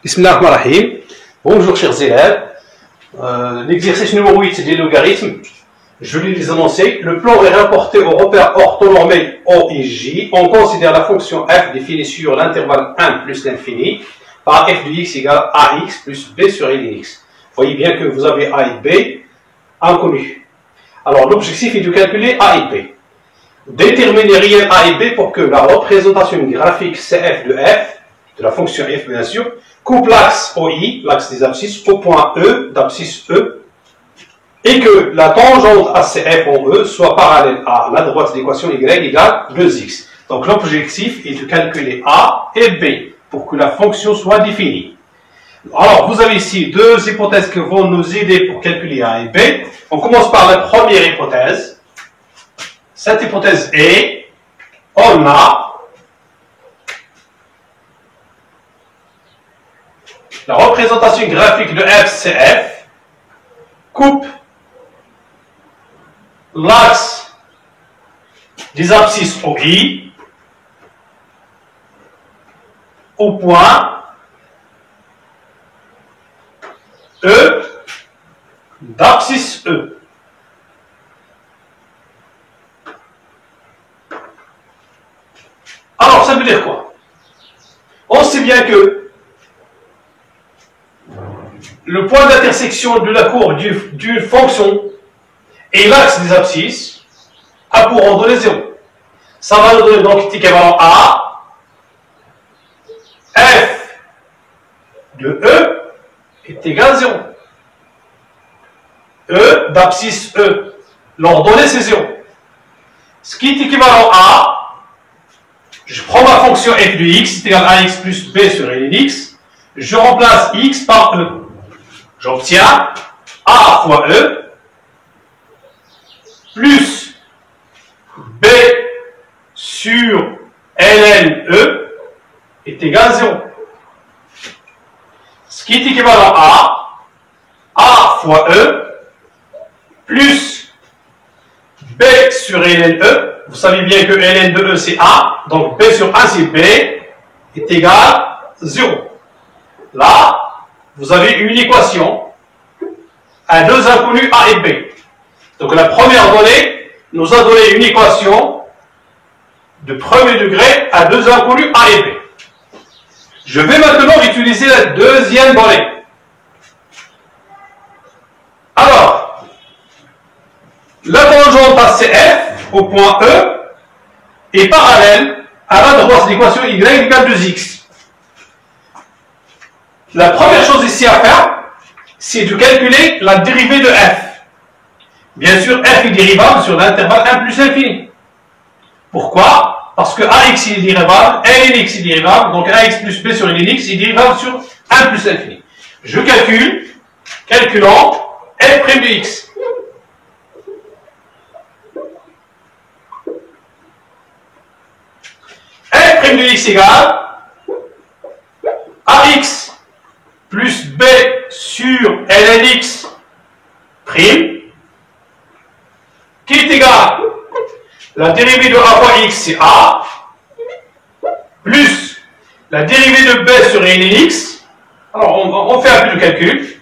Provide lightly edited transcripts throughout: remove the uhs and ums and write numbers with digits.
Bismillahirrahmanirrahim. Bonjour chers élèves. L'exercice numéro 8 des logarithmes. Je vais les annoncer. Le plan est rapporté au repère orthonormé O et J. On considère la fonction f définie sur l'intervalle 1 plus l'infini par f de x égale ax plus b sur lx. Vous voyez bien que vous avez a et b inconnus. Alors l'objectif est de calculer a et b. Déterminer réel a et b pour que la représentation graphique cf de f, de la fonction f bien sûr, coupe l'axe OI, l'axe des abscisses, au point E d'abscisse E, et que la tangente ACF en E soit parallèle à la droite de l'équation y égale 2x. Donc l'objectif est de calculer A et B pour que la fonction soit définie. Alors vous avez ici deux hypothèses qui vont nous aider pour calculer A et B. On commence par la première hypothèse. Cette hypothèse est, on a la représentation graphique de FCF coupe l'axe des abscisses OI au point E d'abscisse E. Alors, ça veut dire quoi? On sait bien que le point d'intersection de la courbe d'une fonction et l'axe des abscisses a pour en donner 0. Ça va nous donner donc équivalent à f de E est égal à 0. E d'abscisse E, l'ordonnée c'est 0. Ce qui est équivalent à, je prends ma fonction f de x est égal à ax plus b sur lx, je remplace x par E. J'obtiens A fois E plus B sur ln E est égal à 0. Ce qui est équivalent à A fois E plus B sur ln E. Vous savez bien que ln de E c'est A, donc B sur 1 c'est B est égal à 0. Là, vous avez une équation à deux inconnus A et B. Donc la première donnée nous a donné une équation de premier degré à deux inconnus A et B. Je vais maintenant utiliser la deuxième donnée. Alors, la tangente ACF au point E est parallèle à la droite de l'équation y égale 2x. La première chose ici à faire, c'est de calculer la dérivée de f. Bien sûr, f est dérivable sur l'intervalle 1 plus l'infini. Pourquoi? Parce que ax est dérivable, lnx est dérivable, donc ax plus b sur lnx est dérivable sur 1 plus l'infini. Je calculant f' de x. f' de x égale ax plus b sur lnx prime, qui est égal, la dérivée de a fois x c'est a, plus la dérivée de b sur lnx, alors on fait un peu de calcul,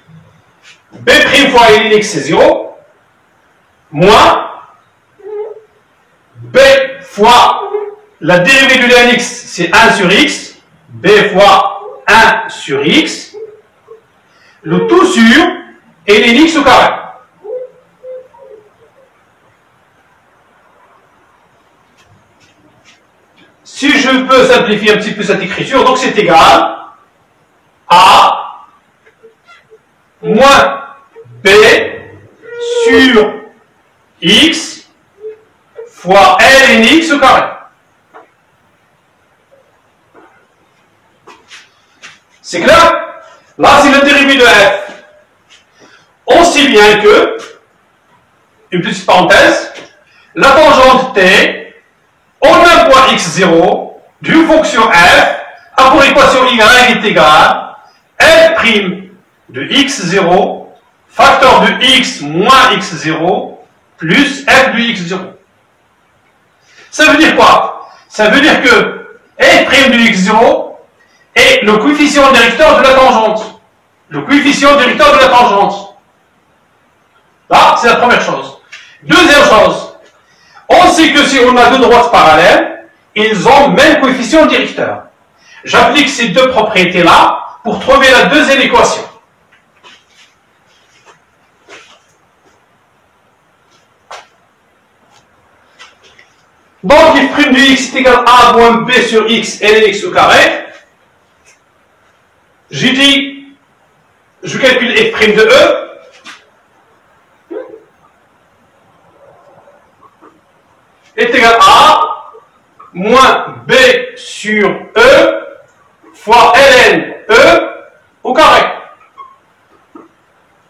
b prime fois lnx c'est 0, moins b fois la dérivée de lnx c'est 1 sur x, b fois 1 sur x, le tout sur lnx au carré. Si je peux simplifier un petit peu cette écriture, donc c'est égal à moins b sur x fois lnx au carré. C'est clair? Là, c'est la dérivée de f. On sait bien que, une petite parenthèse, la tangente t, en un point x0, d'une fonction f, a pour équation y est égale f' de x0, facteur de x moins x0, plus f de x0. Ça veut dire quoi? Ça veut dire que f' de x0 et le coefficient directeur de la tangente. Le coefficient directeur de la tangente. Là, c'est la première chose. Deuxième chose, on sait que si on a deux droites parallèles, ils ont le même coefficient directeur. J'applique ces deux propriétés-là pour trouver la deuxième équation. Donc, f' de x est égal à moins b sur x ln x au carré. J'ai dit, je calcule f' de e. Est égal à moins b sur e fois ln e au carré.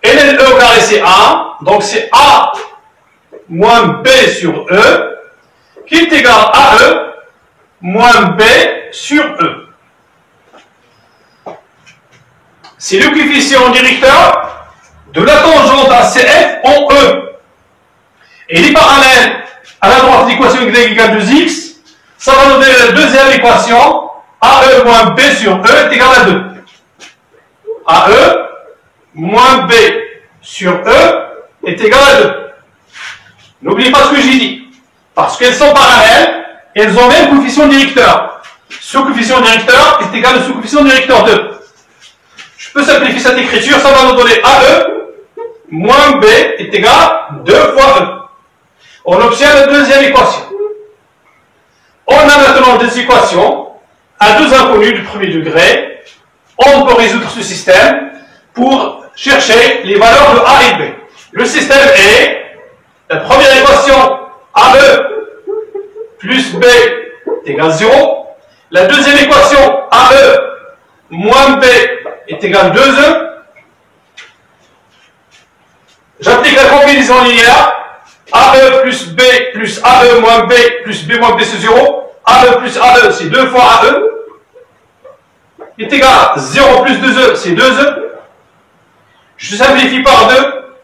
Ln e au carré c'est a, donc c'est a moins b sur e qui est égal à e moins b sur e. C'est le coefficient directeur de la tangente à CF en e. Et il est parallèle à la droite de l'équation y égale 2x, ça va donner la deuxième équation, AE moins B sur E est égal à 2. AE moins B sur E est égal à 2. N'oubliez pas ce que j'ai dit. Parce qu'elles sont parallèles, elles ont le même coefficient directeur. Ce coefficient directeur est égal à ce coefficient directeur 2. Je peux simplifier cette écriture, ça va nous donner AE moins B est égal à 2 fois E. On obtient la deuxième équation. On a maintenant des équations à deux inconnus du premier degré. On peut résoudre ce système pour chercher les valeurs de A et B. Le système est la première équation AE plus B est égal à 0. La deuxième équation AE moins B est égal à 2E. J'applique la combinaison linéaire. AE plus B plus AE moins B plus B moins B c'est 0. AE plus AE c'est 2 fois AE. Est égal à 0 plus 2E c'est 2E. Je simplifie par 2.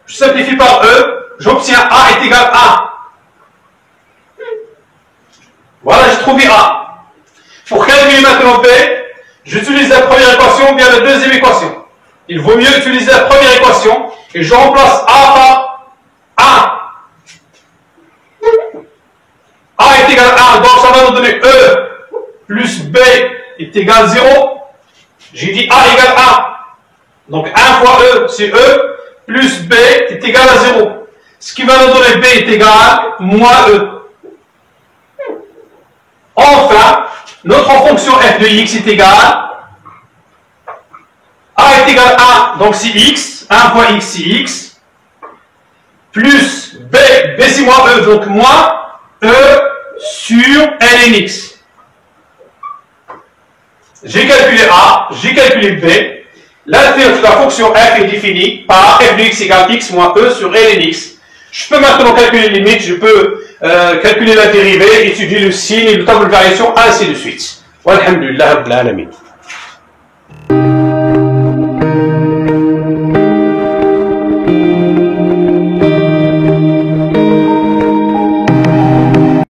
Je simplifie par E. J'obtiens A est égal à 1. Voilà, j'ai trouvé A. Pour calculer maintenant B, j'utilise la première équation ou bien la deuxième équation. Il vaut mieux utiliser la première équation et je remplace A par 1. A est égal à 1, donc ça va nous donner E plus B est égal à 0. J'ai dit A égale 1. Donc 1 fois E, c'est E, plus B est égal à 0. Ce qui va nous donner B est égal à moins E. Enfin, notre fonction f de x est égal A est égal à 1, donc c'est x, 1 fois x c'est x, plus B c'est moins E, donc moins E sur ln x. J'ai calculé A, j'ai calculé B. La fonction f est définie par f de x égale x moins E sur ln x. Je peux maintenant calculer les limites, je peux calculer la dérivée, étudier le signe et le tableau de variation, ainsi de suite. Walhamdulillah Rabbil Alamin.